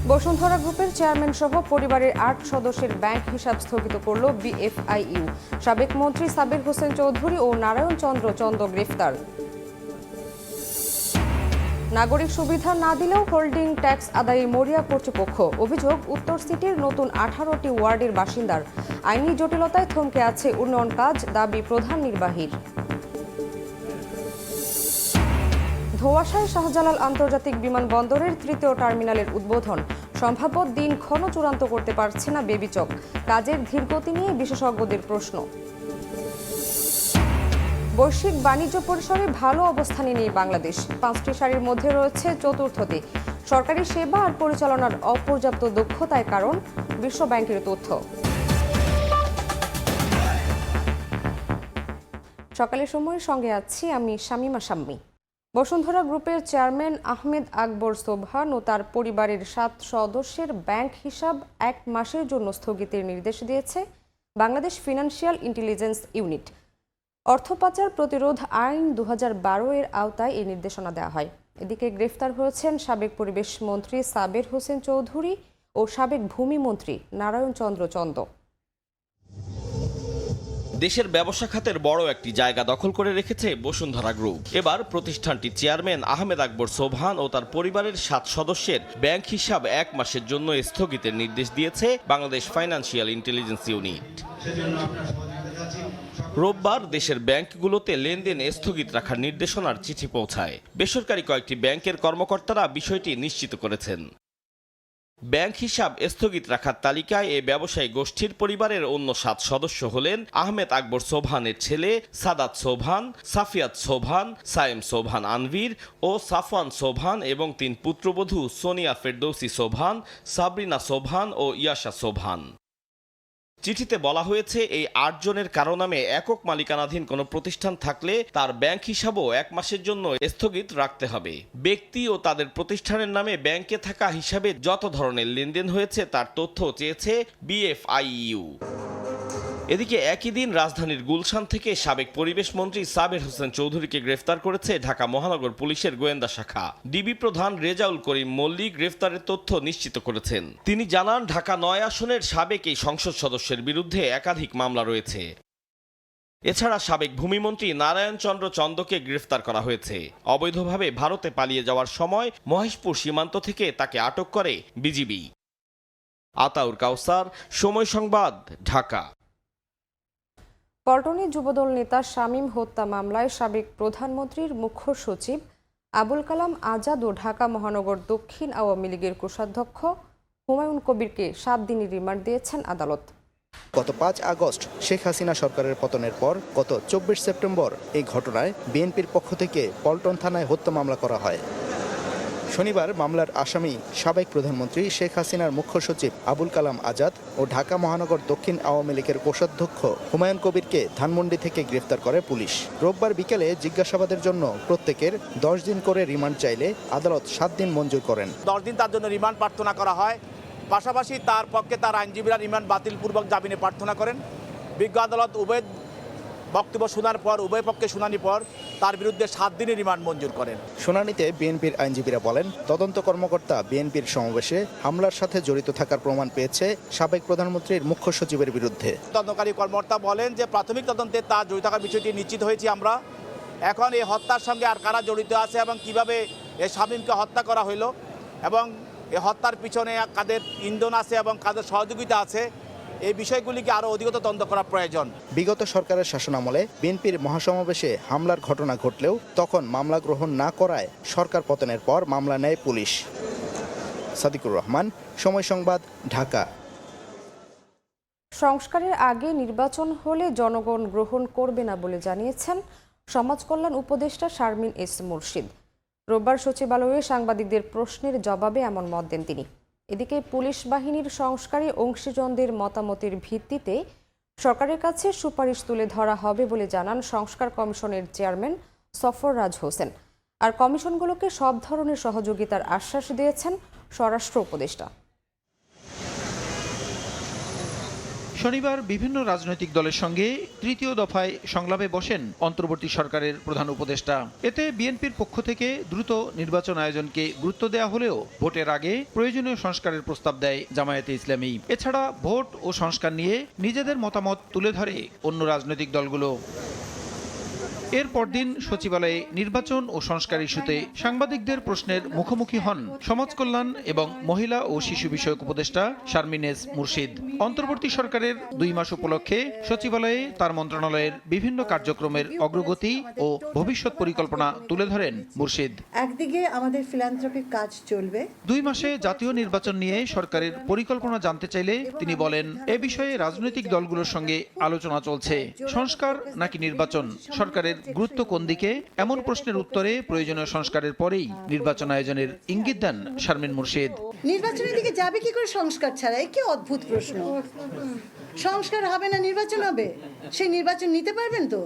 বসুন্ধরা গ্রুপের চেয়ারম্যান সহ পরিবারের ৮ সদস্যের ব্যাংক হিসাব স্থগিত করল বিএফআইইউ। সাবেক মন্ত্রী সাবির হোসেন চৌধুরী ও নারায়ণ চন্দ্র চন্দ গ্রেফতার। নাগরিক সুবিধা না দিলেও হোল্ডিং ট্যাক্স আদায়ে মরিয়া কর্তৃপক্ষ। অভিযোগ, উত্তর সিটির নতুন 18টি ওয়ার্ডের বাসিন্দার। আইনি জটিলতায় থমকে আছে উন্নয়ন কাজ, দাবি প্রধান নির্বাহীর। ধোঁয়াশায় শাহজালাল আন্তর্জাতিক বিমানবন্দরের 3য় টার্মিনালের উদ্বোধন। সম্ভাব্য দিনক্ষণ চূড়ান্ত করতে পারছে না বেবিচক। কাজের ধীরগতি নিয়ে বিশেষজ্ঞদের প্রশ্ন। বৈশ্বিক বাণিজ্য পরিসরে ভালো অবস্থানে নেই বাংলাদেশ। 5টি সারির মধ্যে রয়েছে চতুর্থতে। সরকারি সেবা আর পরিচালনার অপর্যাপ্ত দক্ষতায় কারণ, বিশ্ব ব্যাংকের তথ্য। সকালের সময়ের সঙ্গে আছি আমি শামিমা শাম্মী। বসুন্ধরা গ্রুপের চেয়ারম্যান আহমেদ আকবর সোবহান ও তার পরিবারের 7 সদস্যের ব্যাংক হিসাব 1 মাসের জন্য স্থগিতের নির্দেশ দিয়েছে বাংলাদেশ ফিনান্সিয়াল ইন্টেলিজেন্স ইউনিট। অর্থ পাচার প্রতিরোধ আইন 2012 এর আওতায় এই নির্দেশনা দেওয়া হয়। এদিকে গ্রেফতার হয়েছেন সাবেক পরিবেশ মন্ত্রী সাবের হোসেন চৌধুরী ও সাবেক ভূমি মন্ত্রী নারায়ণ চন্দ্র চন্দ। দেশের ব্যবসা খাতের বড় একটি জায়গা দখল করে রেখেছে বসুন্ধরা গ্রুপ। এবার প্রতিষ্ঠানটির চেয়ারম্যান আহমেদ আকবর সোবহান ও তার পরিবারের 7 সদস্যের ব্যাংক হিসাব 1 মাসের জন্য স্থগিতের নির্দেশ দিয়েছে বাংলাদেশ ফাইন্যান্সিয়াল ইন্টেলিজেন্স ইউনিট। রোববার দেশের ব্যাংকগুলোতে লেনদেন স্থগিত রাখার নির্দেশনার চিঠি পৌঁছায়। বেসরকারি কয়েকটি ব্যাংকের কর্মকর্তারা বিষয়টি নিশ্চিত করেছেন। ব্যাংক হিসাব স্থগিত রাখার তালিকায় এ ব্যবসায়ী গোষ্ঠীর পরিবারের অন্য 7 সদস্য হলেন আহমেদ আকবর সোবহানের ছেলে সাদাত সোবহান, সাফিয়াত সোবহান, সায়েম সোবহান আনভীর ও সাফওয়ান সোবহান এবং 3 পুত্রবধূ সোনিয়া ফেরদৌসি সোবহান, সাবরিনা সোবহান ও ইয়াশা সোবহান। চিঠিতে বলা হয়েছে, এই 8 জনের কারো নামে একক মালিকানাধীন কোনো প্রতিষ্ঠান থাকলে তার ব্যাংক হিসাবও 1 মাসের জন্য স্থগিত রাখতে হবে। ব্যক্তি ও তাদের প্রতিষ্ঠানের নামে ব্যাংকে থাকা হিসাবে যত ধরনের লেনদেন হয়েছে তার তথ্য চেয়েছে বিএফআইইউ। এদিকে একই দিন রাজধানীর গুলশান থেকে সাবেক পরিবেশ মন্ত্রী সাবের হোসেন চৌধুরীকে গ্রেফতার করেছে ঢাকা মহানগর পুলিশের গোয়েন্দা শাখা। ডিবি প্রধান রেজাউল করিম মল্লিক গ্রেফতারের তথ্য নিশ্চিত করেছেন। তিনি জানান, ঢাকা 9 আসনের সাবেক এই সংসদ সদস্যের বিরুদ্ধে একাধিক মামলা রয়েছে। এছাড়া সাবেক ভূমিমন্ত্রী নারায়ণ চন্দ্র চন্দকে গ্রেফতার করা হয়েছে। অবৈধভাবে ভারতে পালিয়ে যাওয়ার সময় মহেশপুর সীমান্ত থেকে তাকে আটক করে বিজিবি। আতাউর কাউসার, সময় সংবাদ, ঢাকা। পল্টনে যুবদল নেতা শামীম হত্যা মামলায় সাবেক প্রধানমন্ত্রীর মুখ্য সচিব আবুল কালাম আজাদ ও ঢাকা মহানগর দক্ষিণ আওয়ামী লীগের কোষাধ্যক্ষ হুমায়ুন কবিরকে 7 দিনের রিমান্ড দিয়েছেন আদালত। গত 5 আগস্ট শেখ হাসিনা সরকারের পতনের পর গত 24 সেপ্টেম্বর এই ঘটনায় বিএনপির পক্ষ থেকে পল্টন থানায় হত্যা মামলা করা হয়। শনিবার মামলার আসামি সাবেক প্রধানমন্ত্রী শেখ হাসিনার মুখ্য সচিব আবুল কালাম আজাদ ও ঢাকা মহানগর দক্ষিণ আওয়ামী লীগের কোষাধ্যক্ষ হুমায়ুন কবিরকে ধানমন্ডি থেকে গ্রেফতার করে পুলিশ। রোববার বিকেলে জিজ্ঞাসাবাদের জন্য প্রত্যেকের 10 দিন করে রিমান্ড চাইলে আদালত 7 দিন মঞ্জুর করেন। 10 দিন তার জন্য রিমান্ড প্রার্থনা করা হয়। পাশাপাশি তার পক্ষে তার আইনজীবীরা রিমান্ড বাতিলপূর্বক জামিনে প্রার্থনা করেন। বিজ্ঞ আদালত উভয় বক্তব্য শোনার পর, উভয় পক্ষে শুনানি পর তার বিরুদ্ধে 7 দিনের রিমান্ড মঞ্জুর করেন। শুনানিতে বিএনপির আইনজীবীরা বলেন, তদন্ত কর্মকর্তা বিএনপির সমাবেশে হামলার সাথে জড়িত থাকার প্রমাণ পেয়েছে সাবেক প্রধানমন্ত্রীর মুখ্য সচিবের বিরুদ্ধে। তদন্তকারী কর্মকর্তা বলেন যে প্রাথমিক তদন্তে তার জড়িত থাকার বিষয়টি নিশ্চিত হয়েছি আমরা। এখন এই হত্যার সঙ্গে আর কারা জড়িত আছে এবং কিভাবে এই শামীমকে হত্যা করা হইল এবং এই হত্যার পিছনে কাদের ইন্ধন আছে এবং কাদের সহযোগিতা আছে, এই বিষয়গুলিকে আরও অধিকতর তদন্ত করা প্রয়োজন। বিগত সরকারের শাসনামলে বিএনপির মহাসমাবেশে হামলার ঘটনা ঘটলেও তখন মামলা গ্রহণ না করায় সরকার পতনের পর মামলা নেয় পুলিশ। সাদিকুর রহমান, সময় সংবাদ, ঢাকা। সংস্কারের আগে নির্বাচন হলে জনগণ গ্রহণ করবে না বলে জানিয়েছেন সমাজ কল্যাণ উপদেষ্টা শারমিন এস মুর্শিদ। রোববার সচিবালয়ে সাংবাদিকদের প্রশ্নের জবাবে এমন মত দেন তিনি। এদিকে পুলিশ বাহিনীর সংস্কারে অংশীজনদের মতামতের ভিত্তিতে সরকারের কাছে সুপারিশ তুলে ধরা হবে বলে জানান সংস্কার কমিশনের চেয়ারম্যান সফররাজ হোসেন। আর কমিশনগুলোকে সব ধরনের সহযোগিতার আশ্বাস দিয়েছেন স্বরাষ্ট্র উপদেষ্টা। শনিবার বিভিন্ন রাজনৈতিক দলের সঙ্গে তৃতীয় দফায় সংলাপে বসেন অন্তর্বর্তী সরকারের প্রধান উপদেষ্টা। এতে বিএনপির পক্ষ থেকে দ্রুত নির্বাচন আয়োজনকে গুরুত্ব দেওয়া হলেও ভোটের আগে প্রয়োজনীয় সংস্কারের প্রস্তাব দেয় জামায়াতে ইসলামী। এছাড়া ভোট ও সংস্কার নিয়ে নিজেদের মতামত তুলে ধরে অন্য রাজনৈতিক দলগুলো। এর পরদিন সচিবালয়ে নির্বাচন ও সংস্কার ইস্যুতে সাংবাদিকদের প্রশ্নের মুখোমুখি হন সমাজ কল্যাণ এবং মহিলা ও শিশু বিষয়ক উপদেষ্টা শারমিনেজ মুর্শিদ। অন্তর্বর্তী সরকারের 2 মাস উপলক্ষে সচিবালয়ে তার মন্ত্রণালয়ের বিভিন্ন কার্যক্রমের অগ্রগতি ও ভবিষ্যৎ পরিকল্পনা তুলে ধরেন মুর্শিদ। একদিকে আমাদের ফিলান্থ্রপিক কাজ চলবে। 2 মাসে জাতীয় নির্বাচন নিয়ে সরকারের পরিকল্পনা জানতে চাইলে তিনি বলেন, এ বিষয়ে রাজনৈতিক দলগুলোর সঙ্গে আলোচনা চলছে। সংস্কার নাকি নির্বাচন, সরকারের গুরুত্ব কোন দিকে, এমন প্রশ্নের উত্তরে প্রয়োজনীয় সংস্কারের পরেই নির্বাচন আয়োজনের ইঙ্গিত দেন শারমিন মুর্শিদ। নির্বাচনের দিকে যাবে কি করে সংস্কার ছাড়া? কি অদ্ভুত প্রশ্ন। সংস্কার হবে না নির্বাচন হবে, সেই নির্বাচন নিতে পারবেন তো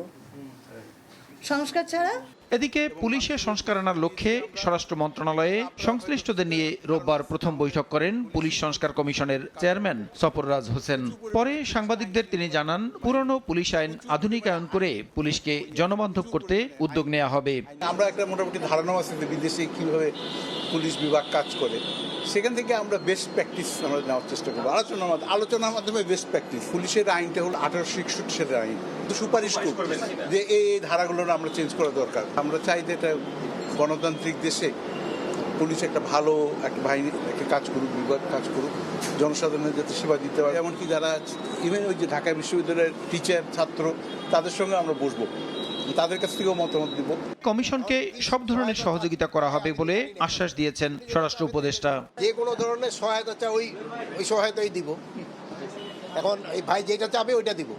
সংস্কার ছাড়া? এদিকে পুলিশের সংস্কার আনার লক্ষ্যে স্বরাষ্ট্র মন্ত্রণালয়ে সংশ্লিষ্টদের নিয়ে রোববার প্রথম বৈঠক করেন পুলিশ সংস্কার কমিশনের চেয়ারম্যান সফররাজ হোসেন। পরে সাংবাদিকদের তিনি জানান, পুরনো পুলিশ আইন আধুনিকায়ন করে পুলিশকে জনবান্ধব করতে উদ্যোগ নেওয়া হবে। আমরা একটা মোটামুটি ধারণা আছে যে বিদেশে কিভাবে পুলিশ বিভাগ কাজ করে, সেখান থেকে আমরা বেস্ট প্র্যাকটিস আমরা নেওয়ার চেষ্টা করবো। আলোচনার মাধ্যমে বেস্ট প্র্যাকটিস। পুলিশের আইনটা হলো 1861 সালের আইন, তো সুপারিশ করবে যে এই ধারাগুলো আমরা চেঞ্জ করা দরকার। আমরা চাই যে এটা গণতান্ত্রিক দেশে পুলিশ একটা ভালো একটা বাহিনী একটা কাজ করুক, বিভাগ কাজ করুক, জনসাধারণের যাতে সেবা দিতে হয়। এমনকি যারা ইভেন ওই যে ঢাকা বিশ্ববিদ্যালয়ের টিচার ছাত্র তাদের সঙ্গে আমরা বসবো, তাদের কাছ থেকেও মতামত দিব। কমিশনকে সব ধরনের সহযোগিতা করা হবে বলে আশ্বাস দিয়েছেন স্বরাষ্ট্র উপদেষ্টা। যে কোনো ধরনের সহায়তা চাই ওই সহায়তাই দিব। এখন এই ভাই যেটা চাবে ওইটা দিব।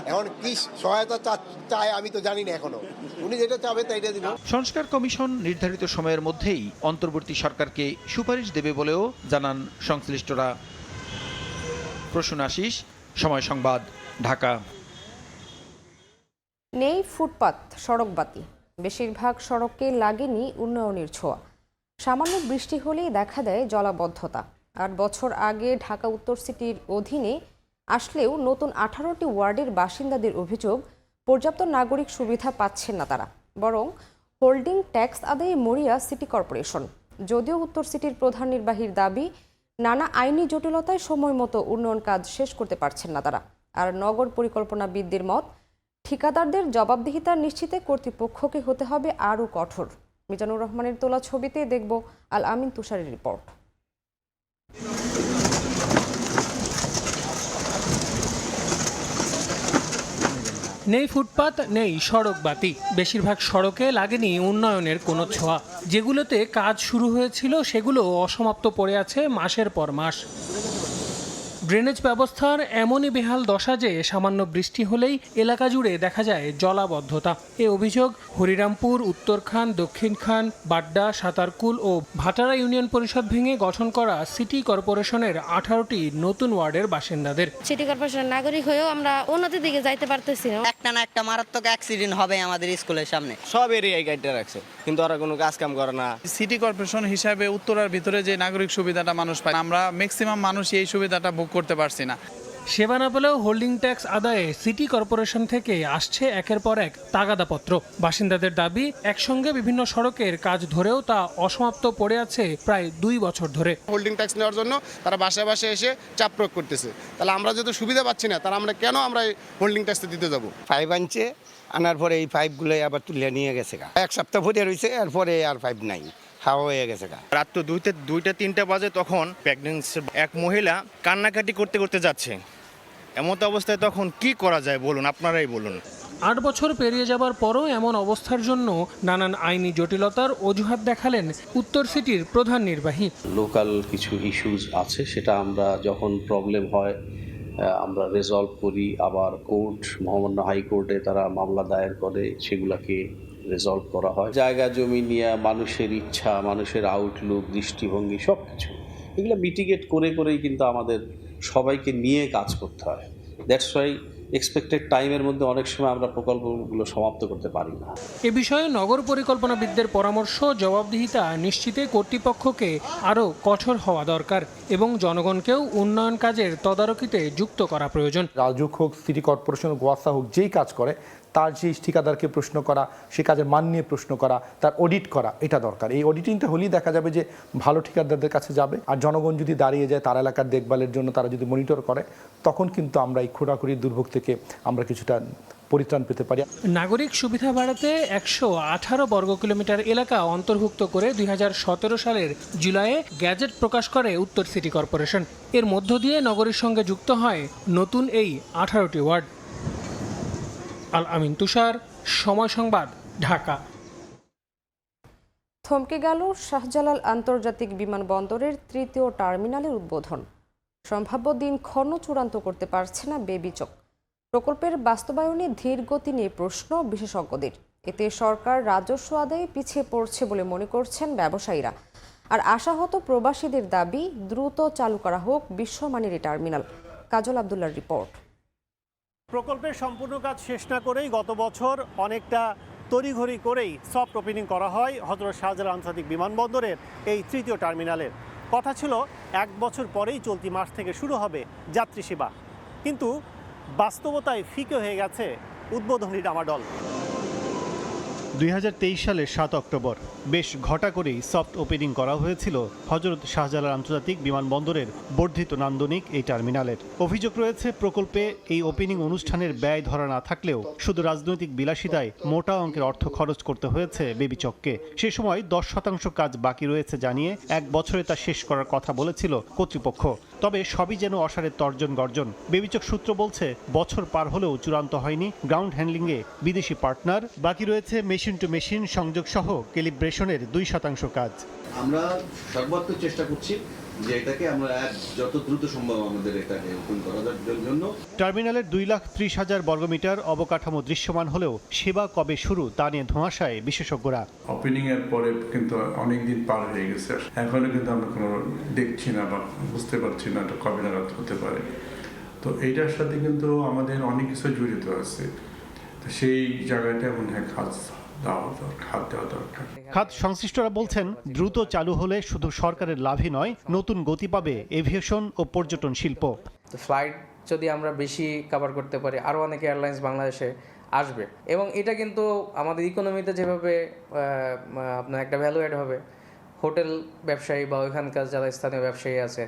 এখন কি সহায়তা চায় আমি তো জানি না এখনো, উনি যেটা চাবে তাইটা দিব। সংস্কার কমিশন নির্ধারিত সময়ের মধ্যেই অন্তর্বর্তী সরকারকে সুপারিশ দেবে বলেও জানান সংশ্লিষ্টরা। প্রসূন আশিস, সময় সংবাদ, ঢাকা। নেই ফুটপাত, সড়কবাতি, বেশিরভাগ সড়কে লাগেনি উন্নয়নের ছোঁয়া। সামান্য বৃষ্টি হলেই দেখা দেয় জলাবদ্ধতা। 8 বছর আগে ঢাকা উত্তর সিটির অধীনে আসলেও নতুন 18টি ওয়ার্ডের বাসিন্দাদের অভিযোগ, পর্যাপ্ত নাগরিক সুবিধা পাচ্ছেন না তারা, বরং হোল্ডিং ট্যাক্স আদায়ে মরিয়া সিটি কর্পোরেশন। যদিও উত্তর সিটির প্রধান নির্বাহীর দাবি, নানা আইনি জটিলতায় সময় মতো উন্নয়ন কাজ শেষ করতে পারছেন না তারা। আর নগর পরিকল্পনাবিদদের মত, ঠিকাদারদের জবাবদিহিতা নিশ্চিতে কর্তৃপক্ষকে হতে হবে আরও কঠোর। মিজানুর রহমানের তোলা ছবিতে দেখব আল আমিন তুষারের রিপোর্ট। নেই ফুটপাত, নেই সড়ক বাতি, বেশিরভাগ সড়কে লাগেনি উন্নয়নের কোনো ছোঁয়া। যেগুলোতে কাজ শুরু হয়েছিল সেগুলো অসমাপ্ত পড়ে আছে মাসের পর মাস। ড্রেনেজ ব্যবস্থার এমনই বেহাল দশা যে সামান্য বৃষ্টি হলেই এলাকা জুড়ে দেখা যায় জলাবদ্ধতা। এ অভিযোগ হরিরামপুর, উত্তরখান, দক্ষিণখান, বাড্ডা, সাতারকুল ও ভাটারা ইউনিয়ন পরিষদ ভেঙে গঠন করা সিটি কর্পোরেশনের 18টি নতুন ওয়ার্ডের বাসিন্দাদের। সিটি কর্পোরেশনের নাগরিক হয়েও আমরা উন্নতির দিকে যাইতে পারতেছি না। একটা না একটা মারাত্মক অ্যাক্সিডেন্ট হবে আমাদের স্কুলের সামনে। সব এরিয়ায় গাইডটা রাখছে, কিন্তু ওরা কোনো কাজ কাম করে না। সিটি কর্পোরেশন হিসাবে উত্তরার ভিতরে যে নাগরিক সুবিধাটা মানুষ পায়, আমরা ম্যাক্সিমাম মানুষ এই সুবিধাটা ভোগ করতে পারছি না। সেবা না পেলেও হোল্ডিং ট্যাক্স আদায়ে সিটি কর্পোরেশন থেকে আসছে একের পর এক তাগাদাপত্র। বাসিন্দাদের দাবি, একসঙ্গে বিভিন্ন সড়কের কাজ ধরেও তা অসমাপ্ত পড়ে আছে প্রায় 2 বছর ধরে। হোল্ডিং ট্যাক্স নেওয়ার জন্য তারা বাসায় বাসায় এসে চাপ প্রয়োগ করতেছে। তাহলে আমরা যেহেতু সুবিধা পাচ্ছি না, তাহলে আমরা কেন আমরা এই হোল্ডিং ট্যাক্সটা দিতে যাবো? 5 আনছে, আনার পরে এই পাইপগুলো আবার তুলে নিয়ে গেছে। 1 সপ্তাহ পরে রয়েছে, এরপরে আর পাইপ নাই, হাওয়া হয়ে গেছে। রাত তো 2টা-3টা বাজে, তখন প্রেগনেন্সি এক মহিলা কান্নাকাটি করতে করতে যাচ্ছে। এমত অবস্থায় তখন কি করা যায় বলুন, আপনারাই বলুন। 8 বছর পেরিয়ে যাবার পরও এমন অবস্থার জন্য নানান আইনি জটিলতার অজুহাত দেখালেন উত্তর সিটির প্রধান নির্বাহী। লোকাল কিছু ইস্যুস আছে, সেটা আমরা যখন প্রবলেম হয় আমরা রেজলভ করি। আবার কোর্ট, মহামান্য হাইকোর্টে তারা মামলা দায়ের করে, সেগুলাকে রেজলভ করা হয়। জায়গা জমি নিয়ে মানুষের ইচ্ছা, মানুষের আউটলুক, দৃষ্টিভঙ্গি সব কিছু এগুলো মিটিগেট করে করেই কিন্তু আমাদের সবাইকে নিয়ে কাজ করতে হয়। দ্যাটস ওয়াই এক্সপেক্টেড টাইমের মধ্যে অনেক সময় আমরা প্রকল্পগুলো সমাপ্ত করতে পারি না। এ বিষয়ে নগর পরিকল্পনাবিদদের পরামর্শ, জবাবদিহিতা নিশ্চিতে কর্তৃপক্ষকে আরও কঠোর হওয়া দরকার এবং জনগণকেও উন্নয়ন কাজের তদারকিতে যুক্ত করা প্রয়োজন। রাজুক হোক, সিটি কর্পোরেশন হোক, ওয়াসা হোক, যেই কাজ করে তার যে ঠিকাদারকে প্রশ্ন করা, সে কাজের মান নিয়ে প্রশ্ন করা, তার অডিট করা, এটা দরকার। এই অডিটিংটা হলেই দেখা যাবে যে ভালো ঠিকাদারদের কাছে যাবে। আর জনগণ যদি দাঁড়িয়ে যায় তার এলাকার দেখভালের জন্য, তারা যদি মনিটর করে, তখন কিন্তু আমরা এই খোঁড়াখুড়ির দুর্ভোগ থেকে আমরা কিছুটা পরিত্রাণ পেতে পারি। নাগরিক সুবিধা বাড়াতে 118 বর্গ কিলোমিটার এলাকা অন্তর্ভুক্ত করে 2017 সালের জুলাইয়ে গ্যাজেট প্রকাশ করে উত্তর সিটি কর্পোরেশন। এর মধ্য দিয়ে নগরীর সঙ্গে যুক্ত হয় নতুন এই 18টি ওয়ার্ড। আল আমিন তুষার, সময় সংবাদ, ঢাকা। থমকে গেল শাহজালাল আন্তর্জাতিক বিমানবন্দরের 3য় টার্মিনালের উদ্বোধন। সম্ভাব্য দিনক্ষণ চূড়ান্ত করতে পারছে না বেবিচক। প্রকল্পের বাস্তবায়নে ধীর গতি নিয়ে প্রশ্ন বিশেষজ্ঞদের। এতে সরকার রাজস্ব আদায়ে পিছিয়ে পড়ছে বলে মনে করছেন ব্যবসায়ীরা। আর আশাহত প্রবাসীদের দাবি, দ্রুত চালু করা হোক বিশ্বমানের এই টার্মিনাল। কাজল আব্দুল্লাহর রিপোর্ট। প্রকল্পের সম্পূর্ণ কাজ শেষ না করেই গত বছর অনেকটা তড়িঘড়ি করেই সফট ওপেনিং করা হয় হযরত শাহজালাল আন্তর্জাতিক বিমানবন্দরের এই 3য় টার্মিনালের। কথা ছিল 1 বছর পরেই চলতি মাস থেকে শুরু হবে যাত্রী সেবা, কিন্তু বাস্তবতায় ফিকে হয়ে গেছে উদ্বোধনী ডামাডোল। 2023 সালের 7 অক্টোবর বেশ ঘটা করেই সফট ওপেনিং করা হয়েছিল হযরত শাহজালাল আন্তর্জাতিক বিমানবন্দরের বর্ধিত নান্দনিক এই টার্মিনালের। অভিযোগ রয়েছে প্রকল্পে এই ওপেনিং অনুষ্ঠানের ব্যয় ধরা না থাকলেও শুধু রাজনৈতিক বিলাসিতায় মোটা অঙ্কের অর্থ খরচ করতে হয়েছে বেবিচককে। সে সময় 10% কাজ বাকি রয়েছে জানিয়ে 1 বছরে তা শেষ করার কথা বলেছিল কর্তৃপক্ষ। তবে সবই যেন অসারের তর্জন গর্জন। বেবিচক সূত্র বলছে বছর পার হলেও চূড়ান্ত হয়নি গ্রাউন্ড হ্যান্ডলিংয়ে বিদেশি পার্টনার। বাকি রয়েছে মেশিন টু মেশিন সংযোগ সহ ক্যালিব্রেশনের 2% কাজ। আমরা সর্বাত্মক চেষ্টা করছি যে এটাকে আমরা যত দ্রুত সম্ভব আমাদের এটাকে ওপেন করার জন্য। টার্মিনালের 2,30,000 বর্গমিটার অবকাঠামো দৃশ্যমান হলেও সেবা কবে শুরু তা নিয়ে ধোঁয়াশায় বিশেষজ্ঞরা। ওপেনিং এর পরে কিন্তু অনেক দিন পার হয়ে গেছে, এখনো কিন্তু আমরা কোনো দেখছি না বা বুঝতে পারছি না এটা কবে নাগাদ হতে পারে। তো এইটার সাথে কিন্তু আমাদের অনেক কিছু জড়িত আছে, তো সেই জায়গাটা মনে হয় খাত সংশ্লিষ্টরা বলছেন দ্রুত চালু হলে শুধু সরকারের লাভই নয়, নতুন গতি পাবে এভিয়েশন ও পর্যটন শিল্প। তো ফ্লাইট যদি আমরা বেশি কভার করতে পারি, আরও অনেক এয়ারলাইন্স বাংলাদেশে আসবে এবং এটা কিন্তু আমাদের ইকোনমিতে যেভাবে আপনার একটা ভ্যালু অ্যাড হবে, হোটেল ব্যবসায়ী বা ওইখানকার যারা স্থানীয় ব্যবসায়ী আছে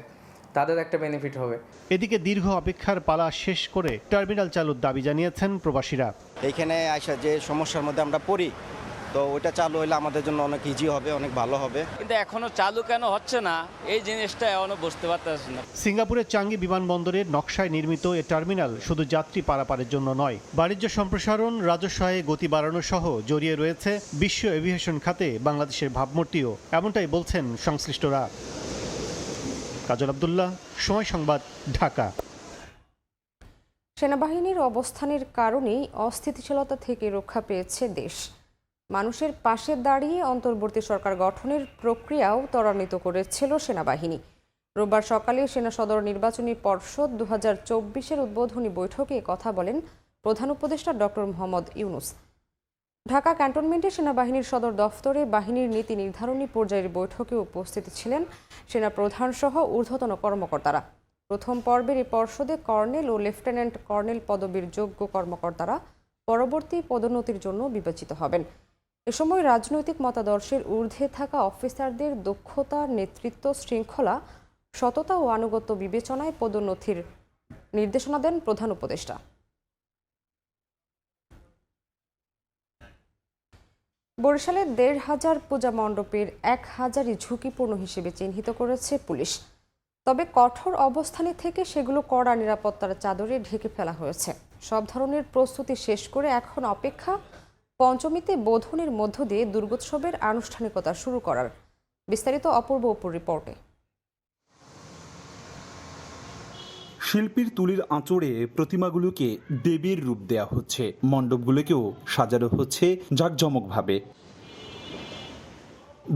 তাদের একটা বেনিফিট হবে। এদিকে দীর্ঘ অপেক্ষার পালা শেষ করে টার্মিনাল চালুর দাবি জানিয়েছেন প্রবাসীরা। এইখানে আসা যে সমস্যার মধ্যে আমরা পড়ি, তো ওইটা চালু হলে আমাদের জন্য অনেক ইজি হবে, অনেক ভালো হবে। কিন্তু এখনো চালু কেন হচ্ছে না এই জিনিসটা এখনো বুঝতে পারতেছি না। সিঙ্গাপুরের চাঙ্গি বিমানবন্দরের নকশায় নির্মিত এ টার্মিনাল শুধু যাত্রী পারাপারের জন্য নয়, বাণিজ্য সম্প্রসারণ, রাজস্ব আয়ে গতি বাড়ানো সহ জড়িয়ে রয়েছে বিশ্ব এভিয়েশন খাতে বাংলাদেশের ভাবমূর্তিও, এমনটাই বলছেন সংশ্লিষ্টরা। কাজল আব্দুল্লাহ, সময় সংবাদ, ঢাকা। সেনাবাহিনীর অবস্থানের কারণেই অস্থিতিশীলতা থেকে রক্ষা পেয়েছে দেশ। মানুষের পাশে দাঁড়িয়ে অন্তর্বর্তী সরকার গঠনের প্রক্রিয়াও ত্বরান্বিত করেছিল সেনাবাহিনী। রোববার সকালে সেনা সদর নির্বাচনী পর্ষদ 2024-এর উদ্বোধনী বৈঠকে কথা বলেন প্রধান উপদেষ্টা ডক্টর মোহাম্মদ ইউনুস। ঢাকা ক্যান্টনমেন্টে সেনাবাহিনীর সদর দফতরে বাহিনীর নীতি নির্ধারণী পর্যায়ের বৈঠকে উপস্থিত ছিলেন সেনা প্রধান সহ ঊর্ধ্বতন কর্মকর্তারা। প্রথম পর্বের এই পর্ষদে কর্নেল ও লেফটেন্যান্ট কর্নেল পদবীর যোগ্য কর্মকর্তারা পরবর্তী পদোন্নতির জন্য বিবেচিত হবেন। এ সময় রাজনৈতিক মতাদর্শের ঊর্ধ্বে থাকা অফিসারদের দক্ষতা, নেতৃত্ব, শৃঙ্খলা, সততা ও আনুগত্য বিবেচনায় পদোন্নতির নির্দেশনা দেন প্রধান উপদেষ্টা। বরিশালের 1,500 পূজা মণ্ডপের 1,000ই ঝুঁকিপূর্ণ হিসেবে চিহ্নিত করেছে পুলিশ। তবে কঠোর অবস্থানে থেকে সেগুলো কড়া নিরাপত্তার চাদরে ঢেকে ফেলা হয়েছে। সব ধরনের প্রস্তুতি শেষ করে এখন অপেক্ষা পঞ্চমীতে বোধনের মধ্য দিয়ে দুর্গোৎসবের আনুষ্ঠানিকতা শুরু করার। বিস্তারিত অপূর্ব অপুর রিপোর্টে। শিল্পীর তুলির আঁচড়ে প্রতিমাগুলোকে দেবীর রূপ দেয়া হচ্ছে, মণ্ডপগুলোকেও সাজানো হচ্ছে জাঁকজমকভাবে।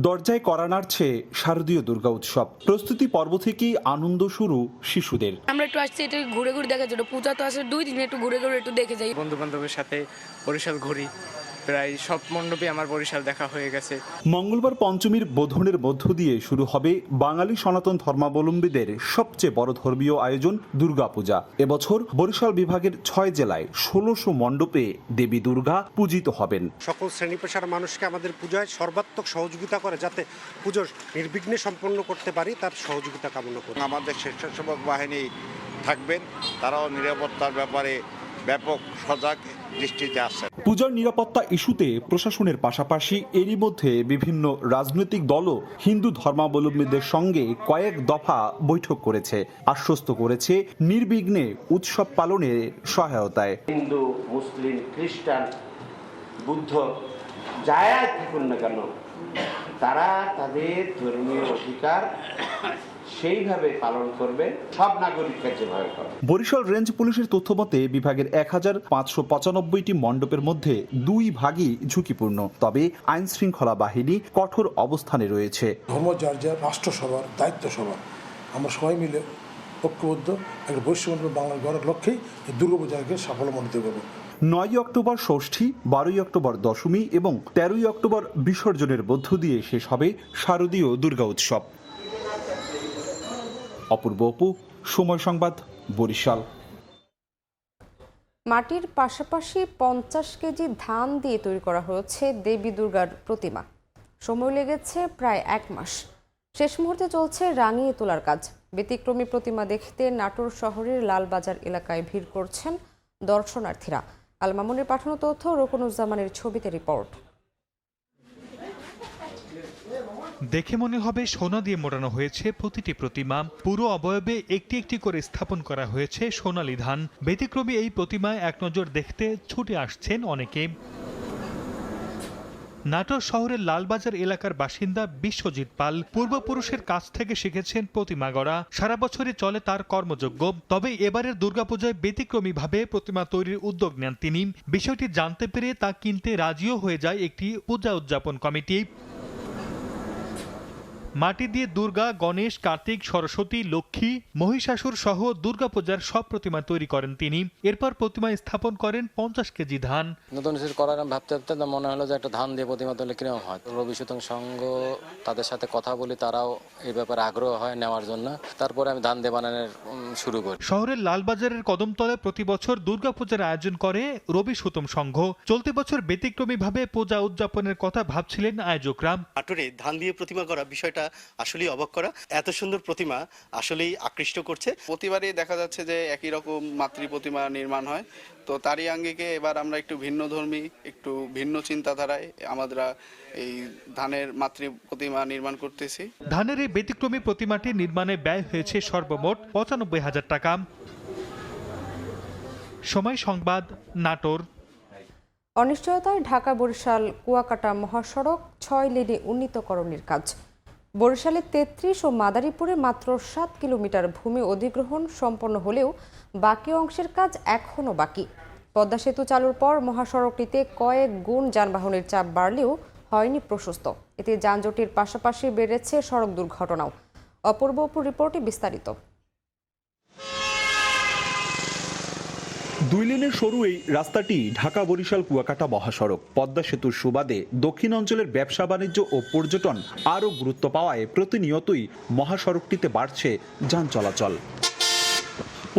দরজায় করা নাড়ছে শারদীয় দুর্গা উৎসব। প্রস্তুতি পর্ব থেকেই আনন্দ শুরু শিশুদের। আমরা একটু আসছি, একটু ঘুরে ঘুরে দেখা যাবে। পূজা তো আসে 2 দিন, একটু ঘুরে ঘুরে একটু দেখে যাই। বন্ধু বান্ধবের সাথে বরিশাল ঘুরি, প্রায় সব মণ্ডপে আমার বরিশাল দেখা হয়ে গেছে। মঙ্গলবার পঞ্চমীর বোধনের মধ্য দিয়ে শুরু হবে বাঙালি সনাতন ধর্মাবলম্বীদের সবচেয়ে বড় ধর্মীয় আয়োজন দুর্গাপূজা। এবছর বরিশাল বিভাগের 6 জেলায় 1600 মণ্ডপে দেবী দুর্গা পূজিত হবেন। সকল শ্রেণী পেশার মানুষকে আমাদের পূজায় সর্বাত্মক সহযোগিতা করে, যাতে পুজো নির্বিঘ্নে সম্পন্ন করতে পারি, তার সহযোগিতা কামনা করি। আমাদের স্বেচ্ছাসেবক বাহিনী থাকবেন, তারাও নিরাপত্তার ব্যাপারে ব্যাপক সজাগ দৃষ্টিতে আছে। পূজার নিরাপত্তা ইস্যুতে প্রশাসনের পাশাপাশি এরই মধ্যে বিভিন্ন রাজনৈতিক দলও হিন্দু ধর্মাবলম্বীদের সঙ্গে কয়েক দফা বৈঠক করেছে, আশ্বস্ত করেছে নির্বিঘ্নে উৎসব পালনের সহায়তায়। হিন্দু, মুসলিম, খ্রিস্টান, বুদ্ধ যাই থাকুন না কেন, তারা তাদের ধর্মীয় অধিকার সেইভাবে পালন করবে, সব নাগরিকরা যেভাবে করে। বরিশাল রেঞ্জ পুলিশের তথ্য মতে বিভাগের 1595টি মণ্ডপের মধ্যে 2 ভাগই ঝুঁকিপূর্ণ। তবে আইন শৃঙ্খলা বাহিনী কঠোর অবস্থানে রয়েছে। ধর্ম যার যার রাষ্ট্রসভার দায়িত্ব সভা, আমরা সবাই মিলে ঐক্যবদ্ধ একটা বৈশ্বিক বাংলার গড়ার লক্ষ্যেই এই দুর্গাপূজাকে সাফল্যমণ্ডিত করব। 9 অক্টোবর ষষ্ঠী, 12 অক্টোবর দশমী এবং 13 অক্টোবর বিসর্জনের মধ্য দিয়ে শেষ হবে শারদীয় দুর্গা উৎসব। অপূর্ব অপু, সময় সংবাদ, বরিশাল। মাটির পাশাপাশি 50 কেজি ধান দিয়ে তৈরি করা হয়েছে দেবী দুর্গার প্রতিমা। সময় লেগেছে প্রায় 1 মাস। শেষ মুহূর্তে চলছে রাঙিয়ে তোলার কাজ। ব্যতিক্রমী প্রতিমা দেখতে নাটোর শহরের লালবাজার এলাকায় ভিড় করছেন দর্শনার্থীরা। আল মামুনের পাঠানো তথ্য, রকুনুজ্জামানের ছবিতে রিপোর্ট। দেখে মনে হবে সোনা দিয়ে মোড়ানো হয়েছে প্রতিটি প্রতিমা। পুরো অবয়বে একটি একটি করে স্থাপন করা হয়েছে সোনালী ধান। ব্যতিক্রমী এই প্রতিমায় এক নজর দেখতে ছুটে আসছেন অনেকে। নাটোর শহরের লালবাজার এলাকার বাসিন্দা বিশ্বজিৎ পাল পূর্বপুরুষের কাছ থেকে শিখেছেন প্রতিমা গড়া। সারা বছরই চলে তার কর্মযজ্ঞ। তবে এবারের দুর্গাপূজায় ব্যতিক্রমীভাবে প্রতিমা তৈরির উদ্যোগ নেন তিনি। বিষয়টি জানতে পেরে তা কিনতে রাজিও হয়ে যায় একটি পূজা উদযাপন কমিটি। মাটি দিয়ে দুর্গা, গণেশ, কার্তিক, সরস্বতী, লক্ষ্মী, মহিষাসুর সহ দুর্গাপূজার সব প্রতিমা তৈরি করেন তিনি। এরপর প্রতিমা স্থাপন করেন 50 কেজি ধান। নতুন কিছু করার ভাবতে ভাবতে মনে হলো যে একটা ধান দিয়ে প্রতিমা তুলে কিরকম হয়। রবি সুতং সংঘ, তাদের সাথে কথা বলি, তারাও এই ব্যাপারে আগ্রহ হয় নেওয়ার জন্য। তারপরে আমি ধান দিয়ে বানানোর শুরু করি। শহরের লালবাজারের কদমতলায় প্রতি বছর দুর্গাপূজার আয়োজন করে রবি সুতম সংঘ। চলতি বছর ব্যতিক্রমীভাবে পূজা উদযাপনের কথা ভাবছিলেন আয়োজকরা। নাটোরে ধান দিয়ে প্রতিমা করা বিষয়টা আসলেই অবাক করা। এত সুন্দর প্রতিমা আসলেই আকৃষ্ট করছে। প্রতিবারই দেখা যাচ্ছে যে একই রকম মাতৃ প্রতিমা নির্মাণ হয়, তো তারই আঙ্গিকে এবার আমরা একটু ভিন্নধর্মী, একটু ভিন্ন চিন্তাধারায় আমরা এই ধানের মাতৃ প্রতিমা নির্মাণ করতেছি। ধানের এই ব্যতিক্রমী প্রতিমাটি নির্মাণে ব্যয় হয়েছে সর্বমোট 95,000 টাকা। সময় সংবাদ, নাটোর। অনিশ্চয়তায় ঢাকা বরিশাল কুয়াকাটা মহাসড়ক 6 লেনে উন্নীতকরণের কাজ। বরিশালে 33 ও মাদারীপুরে মাত্র 7 কিলোমিটার ভূমি অধিগ্রহণ সম্পন্ন হলেও বাকি অংশের কাজ এখনও বাকি। পদ্মা সেতু চালুর পর মহাসড়কটিতে কয়েক গুণ যানবাহনের চাপ বাড়লেও হয়নি প্রশস্ত। এতে যানজটের পাশাপাশি বেড়েছে সড়ক দুর্ঘটনাও। অপূর্ব অপুর রিপোর্টে বিস্তারিত। 2 লেনের সরু এই রাস্তাটি ঢাকা বরিশাল কুয়াকাটা মহাসড়ক। পদ্মা সেতুর সুবাদে দক্ষিণ অঞ্চলের ব্যবসা বাণিজ্য ও পর্যটন আরও গুরুত্ব পাওয়ায় প্রতিনিয়তই মহাসড়কটিতে বাড়ছে যান চলাচল।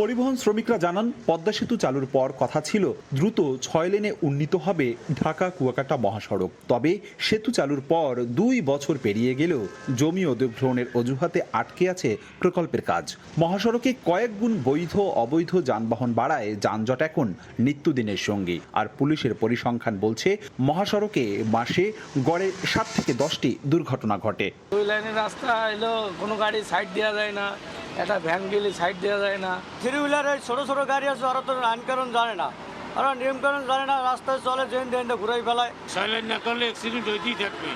পরিবহন শ্রমিকরা জানান, পদ্মা সেতু চালুর পর কথা ছিল দ্রুত 6 লেনে উন্নীত হবে ঢাকা কুয়াকাটা মহাসড়ক। তবে সেতু চালুর পর 2 বছর পেরিয়ে গেলেও জমি অধিগ্রহণের অজুহাতে আটকে আছে প্রকল্পের কাজ। মহাসড়কে কয়েক গুণ বৈধ অবৈধ যানবাহন বাড়ায় যানজট এখন নিত্যদিনের সঙ্গী। আর পুলিশের পরিসংখ্যান বলছে মহাসড়কে মাসে গড়ে 7 থেকে 10টি দুর্ঘটনা ঘটে। 2 লাইনের রাস্তা এলো, কোনো গাড়ি সাইড দেওয়া যায় না, একটা ভ্যান গেলে সাইড দেওয়া যায় না। 3 হুইলারের ছোট ছোট গাড়ি আছে, ওরা তো আইন কারণ জানে না, ওরা নিয়ম কারণ জানে না, রাস্তায় চলে যেন ঘুরাই ফেলায়। সাইলেন্ট না করলে অ্যাক্সিডেন্ট হইতেই থাকবে।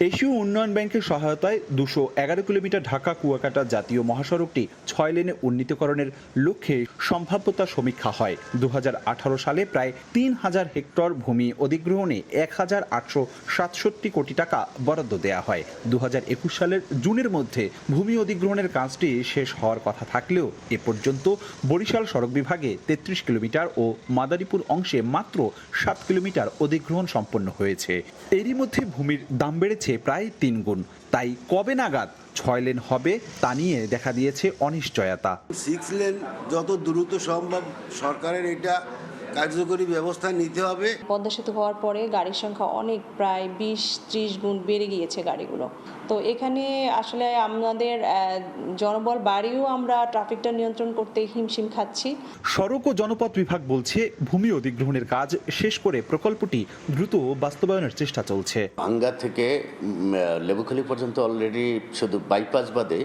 এশীয় উন্নয়ন ব্যাংকের সহায়তায় 211 কিলোমিটার ঢাকা কুয়াকাটা জাতীয় মহাসড়কটি 6 লেনে উন্নীতকরণের লক্ষ্যে সম্ভাব্যতা সমীক্ষা হয়। 2018 সালে প্রায় 3000 হেক্টর ভূমি অধিগ্রহণে 1867 কোটি টাকা বরাদ্দ দেয়া হয়। 2021 সালের জুনের মধ্যে ভূমি অধিগ্রহণের কাজটি শেষ হওয়ার কথা থাকলেও এ পর্যন্ত বরিশাল সড়ক বিভাগে 33 কিলোমিটার ও মাদারীপুর অংশে মাত্র 7 কিলোমিটার অধিগ্রহণ সম্পন্ন হয়েছে। এরই মধ্যে ভূমির দাম বেড়েছে প্রায় 3 গুণ। তাই কবে নাগাদ 6 লেন হবে তা নিয়ে দেখা দিয়েছে অনিশ্চয়তা। 6 লেন যত দ্রুত সম্ভব সরকারের এটা কার্যকরী ব্যবস্থা নিতে হবে। পদ্মা সেতু হওয়ার পরে গাড়ির সংখ্যা অনেক প্রায় 20-30 গুণ বেড়ে গিয়েছে গাড়িগুলো। তো এখানে আসলে আমাদের জনবল বাড়িও আমরা ট্রাফিকটা নিয়ন্ত্রণ করতে হিমশিম খাচ্ছি। সড়ক ও জনপথ বিভাগ বলছে ভূমি অধিগ্রহণের কাজ শেষ করে প্রকল্পটি দ্রুত বাস্তবায়নের চেষ্টা চলছে। ভাঙ্গা থেকে লেবুখালী পর্যন্ত অলরেডি শুধু বাইপাস বাদে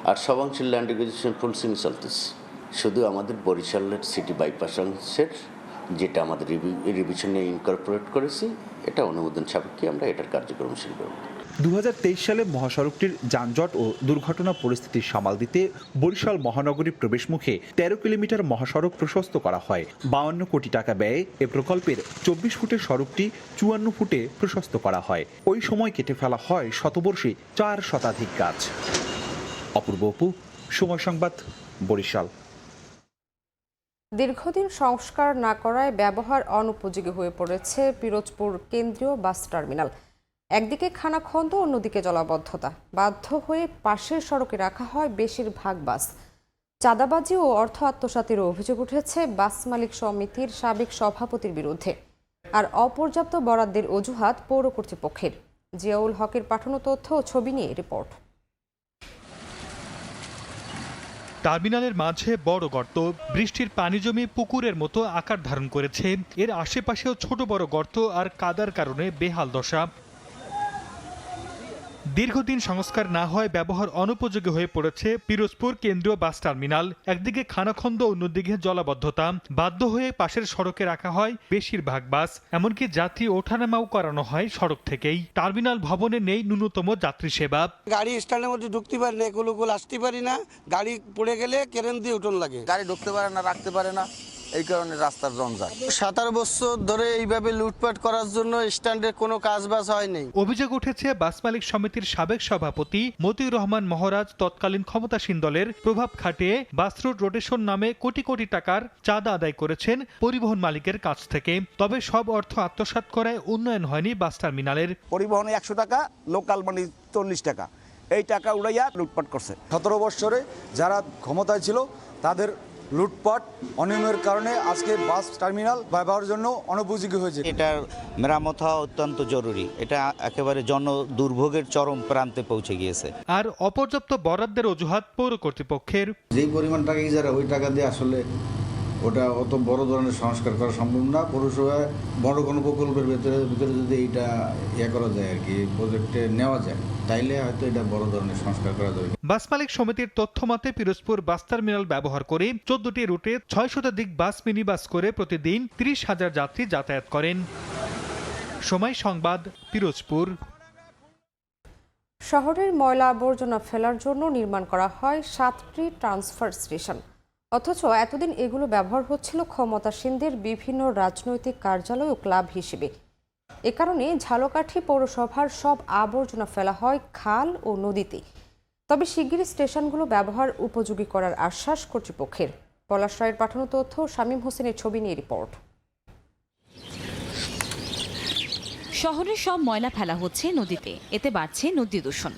আর সব অংশের ল্যান্ড একুইজিশন ফুলসিং চলতেছে। শুধু আমাদের বরিশালের সিটি বাইপাস অংশের যেটা আমাদের রিভিশনে ইনকর্পোরেট করেছি, এটা অনুমোদন সাপেক্ষে আমরা এটার কার্যক্রম শুরু করব। 2023 সালে মহাসড়কটির যানজট ও দুর্ঘটনা পরিস্থিতি সামাল দিতে বরিশাল মহানগরী প্রবেশমুখে 13 কিলোমিটার মহাসড়ক প্রশস্ত করা হয়। 52 কোটি টাকা ব্যয়ে এ প্রকল্পের 24 ফুটের সড়কটি 54 ফুটে প্রশস্ত করা হয়। ওই সময় কেটে ফেলা হয় শতবর্ষী 4 শতাধিক গাছ। অপূর্ব অপু, সময় সংবাদ, বরিশাল। দীর্ঘদিন সংস্কার না করায় ব্যবহার অনুপযোগী হয়ে পড়েছে পিরোজপুর কেন্দ্রীয় বাস টার্মিনাল। একদিকে খানাখন্দ, অন্যদিকে জলাবদ্ধতা। বাধ্য হয়ে পাশের সড়কে রাখা হয় বেশিরভাগ বাস। চাঁদাবাজি ও অর্থ আত্মসাতের অভিযোগ উঠেছে বাস মালিক সমিতির সাবেক সভাপতির বিরুদ্ধে। আর অপর্যাপ্ত বরাদ্দের অজুহাত পৌর কর্তৃপক্ষের। জিয়াউল হকের পাঠানো তথ্য ও ছবি নিয়ে রিপোর্ট। টার্মিনালের মাঝে বড় গর্ত, বৃষ্টির পানি জমে পুকুরের মতো আকার ধারণ করেছে। এর আশেপাশেও ছোট বড় গর্ত আর কাদার কারণে বেহাল দশা। দীর্ঘদিন সংস্কার না হয় ব্যবহার অনুপযোগী হয়ে পড়েছে পিরোজপুর কেন্দ্রীয় বাস টার্মিনাল। একদিকে খানাখন্দ, অন্যদিকে জলাবদ্ধতা। বাধ্য হয়ে পাশের সড়কে রাখা হয় বেশিরভাগ বাস। এমনকি যাত্রী ওঠানামাও করানো হয় সড়ক থেকেই। টার্মিনাল ভবনে নেই ন্যূনতম যাত্রী সেবা। গাড়ি স্ট্যান্ডের মধ্যে ঢুকতে পারি না, এগুলো আসতে পারি না। গাড়ি পড়ে গেলে কেরেন দিয়ে উঠোন লাগে। গাড়ি ঢুকতে পারে না, রাখতে পারে না, এই কারণে রাস্তার জঞ্জাল। 17 বছর ধরে এইভাবে লুটপাট করার জন্য স্ট্যান্ডের কোনো কাজবাজ হয়নি। অভিযোগ উঠেছে বাস মালিক সমিতির সাবেক সভাপতি মতিউর রহমান মহারাজ তৎকালীন ক্ষমতাসীন দলের প্রভাব খাটিয়ে বাস রুট রোটেশন নামে কোটি কোটি টাকার চাঁদা আদায় করেছেন পরিবহন মালিকের কাছ থেকে। তবে সব অর্থ আত্মসাৎ করায় উন্নয়ন হয়নি বাস টার্মিনালের। পরিবহনে 100 টাকা, লোকাল মানি 40 টাকা, এই টাকা উড়াইয়া লুটপাট করছে। 17 বছরে যারা ক্ষমতায় ছিল তাদের লুটপাট অনিয়মের কারণে আজকে বাস টার্মিনাল ব্যবহারের জন্য অনুপযোগী হয়েছে। এটার মেরামত হওয়া অত্যন্ত জরুরি। এটা একেবারে জন দুর্ভোগের চরম প্রান্তে পৌঁছে গিয়েছে। আর অপর্যাপ্ত বরাদ্দের অজুহাত পৌর কর্তৃপক্ষের। যেই পরিমাণ টাকা ইজারা, ওই টাকা দিয়ে আসলে ওটা অত বড় ধরনের সংস্কার করা সম্ভব না। পৌরসভায় বড় কোনো প্রকল্পের ভিতরে যদি এইটা করা যায় আর কি, প্রজেক্টে নেওয়া যায়, তাইলে হয়তো এটা বড় ধরনের সংস্কার করা যাবে। বাস মালিক সমিতির তথ্য মতে পিরোজপুর বাস টার্মিনাল ব্যবহার করে 14টি রুটে 6 শতাধিক বাস, মিনি বাস করে প্রতিদিন 30,000 যাত্রী যাতায়াত করেন। সময় সংবাদ, পিরোজপুর। শহরের ময়লা আবর্জনা ফেলার জন্য নির্মাণ করা হয় 7টি ট্রান্সফার স্টেশন। অথচ এতদিন এগুলো ব্যবহার হচ্ছিল ক্ষমতাসীনদের বিভিন্ন রাজনৈতিক কার্যালয় ও ক্লাব হিসেবে। এ কারণে ঝালকাঠি পৌরসভার সব আবর্জনা ফেলা হয় খাল ও নদীতে। তবে শিগগিরই স্টেশনগুলো ব্যবহার উপযোগী করার আশ্বাস কর্তৃপক্ষের। পলাশ রায়ের পাঠানো তথ্য, শামীম হোসেনের ছবি নিয়ে রিপোর্ট। শহরের সব ময়লা ফেলা হচ্ছে নদীতে, এতে বাড়ছে নদী দূষণ।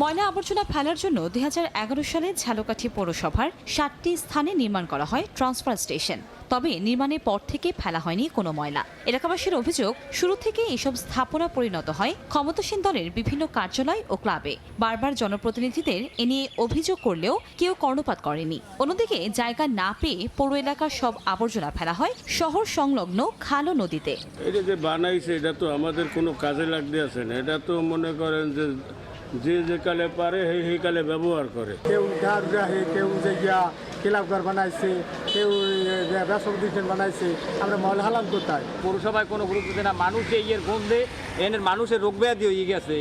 ময়লা আবর্জনা ফেলার জন্য 2011 সালে ঝালকাঠি পৌরসভার 7টি স্থানে নির্মাণ করা হয় ট্রান্সফার স্টেশন। তবে নির্মাণের পর থেকে ফেলা হয়নি কোনো ময়লা। এলাকাবাসীর অভিযোগ, শুরু থেকে এসব স্থাপনা পরিণত হয় ক্ষমতাসীন দলের বিভিন্ন কার্যালয় ও ক্লাবে। বারবার জনপ্রতিনিধিদের এ নিয়ে অভিযোগ করলেও কেউ কর্ণপাত করেনি। অন্যদিকে জায়গা না পেয়ে পৌর এলাকার সব আবর্জনা ফেলা হয় শহর সংলগ্ন খাল ও নদীতে। এটা যে বানাইছে এটা তো আমাদের কোনো কাজে লাগতে আছে না। এটা তো মনে করেন যে কালে পারে সেই কালে ব্যবহার করে। কেউ গাছ রাখে, কেউ ক্লাবঘর বানাইছে, কেউ ব্যবসা প্রতিষ্ঠান বানাইছে, আমরা ময়লা হালাম কোথায়? পৌরসভায় কোনো গুরুত্ব দেয় না, মানুষ এই এর গন্ধে এনের মানুষের রোগ ব্যাধি হয়ে গেছে।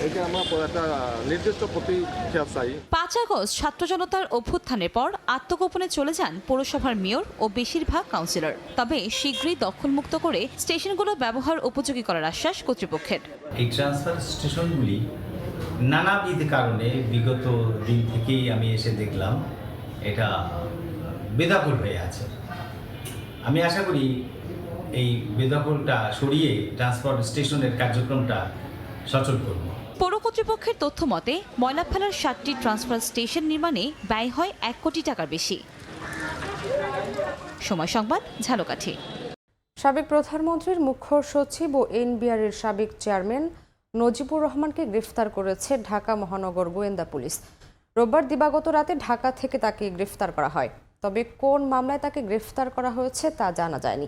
এটা আমরা একটা নির্দিষ্ট প্রতিক্রিয়া চাই। 5 আগস্ট ছাত্র জনতার অভ্যুত্থানের পর আত্মগোপনে চলে যান পৌরসভার মেয়র ও বেশিরভাগ কাউন্সিলর। তবে শীঘ্রই দখলমুক্ত করে স্টেশনগুলো ব্যবহার উপযোগী করার আশ্বাস কর্তৃপক্ষের। এই ট্রান্সফার স্টেশনগুলি নানাবিধ কারণে বিগত দিন থেকেই আমি এসে দেখলাম এটা বেদখল হয়ে আছে। আমি আশা করি এই বেদখলটা সরিয়ে ট্রান্সফার স্টেশনের কার্যক্রমটা সচল করব। পৌর কর্তৃপক্ষের তথ্য মতে ময়লা ফেলার 7টি ট্রান্সফার স্টেশন নির্মাণে ব্যয় হয় 1 কোটি টাকার বেশি। সময় সংবাদ, ঝালকাঠি। সাবেক প্রধানমন্ত্রীর মুখ্য সচিব ও এনবিআরের সাবেক চেয়ারম্যান নজিবুর রহমানকে গ্রেফতার করেছে ঢাকা মহানগর গোয়েন্দা পুলিশ। রোববার দিবাগত রাতে ঢাকা থেকে তাকে গ্রেফতার করা হয়। তবে কোন মামলায় তাকে গ্রেফতার করা হয়েছে তা জানা যায়নি।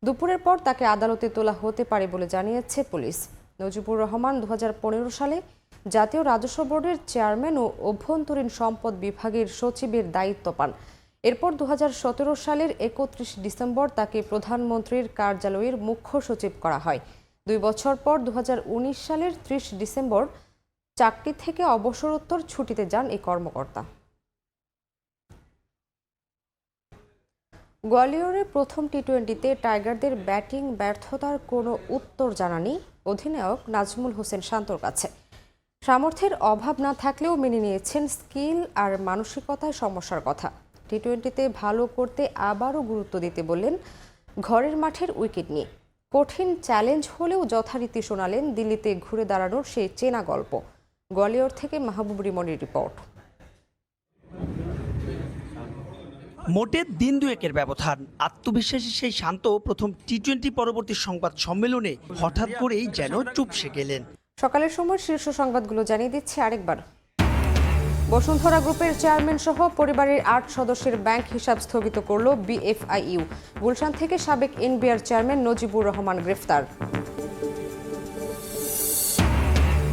দুপুরের পর তাকে আদালতে তোলা হতে পারে বলে জানিয়েছে পুলিশ। নজিবুর রহমান 2015 সালে জাতীয় রাজস্ব বোর্ডের চেয়ারম্যান ও অভ্যন্তরীণ সম্পদ বিভাগের সচিবের দায়িত্ব পান। এরপর 2017 সালের 31 ডিসেম্বর তাকে প্রধানমন্ত্রীর কার্যালয়ের মুখ্য সচিব করা হয়। 2 বছর পর 2019 সালের 30 ডিসেম্বর চাকরি থেকে অবসরোত্তর ছুটিতে যান এই কর্মকর্তা। গোয়ালিয়রে প্রথম টি-20তে টাইগারদের ব্যাটিং ব্যর্থতার কোনো উত্তর জানানি অধিনায়ক নাজমুল হোসেন শান্তর কাছে। সামর্থ্যের অভাব না থাকলেও মেনে নিয়েছেন স্কিল আর মানসিকতায় সমস্যার কথা। টি-20তে ভালো করতে আবারও গুরুত্ব দিতে বললেন ঘরের মাঠের উইকেট নিয়ে। কঠিন চ্যালেঞ্জ হলেও যথারীতি শোনালেন দিল্লিতে ঘুরে দাঁড়ানোর সেই চেনা গল্প। গোয়ালিয়র থেকে মাহবুব রিমনের রিপোর্ট। মোটে দিন দুয়েকের ব্যবধান, আত্মবিশ্বাসী সেই শান্ত প্রথম টি-20 পরবর্তী সংবাদ সম্মেলনে হঠাৎ করেই যেন চুপসে গেলেন। সকালের সময় শীর্ষ সংবাদগুলো জানিয়ে দিচ্ছে আরেকবার। বসুন্ধরা গ্রুপের চেয়ারম্যান সহ পরিবারের 8 সদস্যের ব্যাংক হিসাব স্থগিত করল বিএফআইইউ। গুলশান থেকে সাবেক এনবিআর চেয়ারম্যান নজিবুর রহমান গ্রেফতার।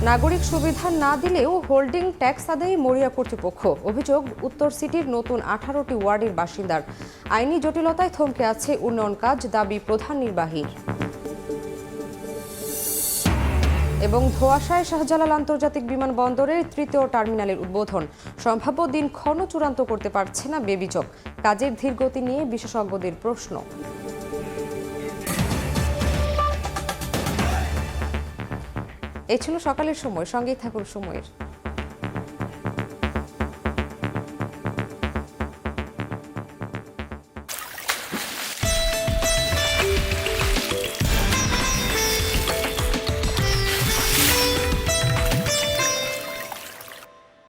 নাগরিক সুবিধা না দিলেও হোল্ডিং ট্যাক্স আদায়ে মরিয়া কর্তৃপক্ষ। অভিযোগ উত্তর সিটির নতুন 18টি ওয়ার্ডের বাসিন্দার। আইনি জটিলতায় থমকে আছে উন্নয়ন কাজ, দাবি প্রধান নির্বাহীর। এবং ধোঁয়াশায় শাহজালাল আন্তর্জাতিক বিমানবন্দরের 3য় টার্মিনালের উদ্বোধন। সম্ভাব্য দিনক্ষণ চূড়ান্ত করতে পারছে না বেবিচক। কাজের ধীরগতি নিয়ে বিশেষজ্ঞদের প্রশ্ন। এই ছিল সকালের সময়। সঙ্গেই থাকুন সময়ের।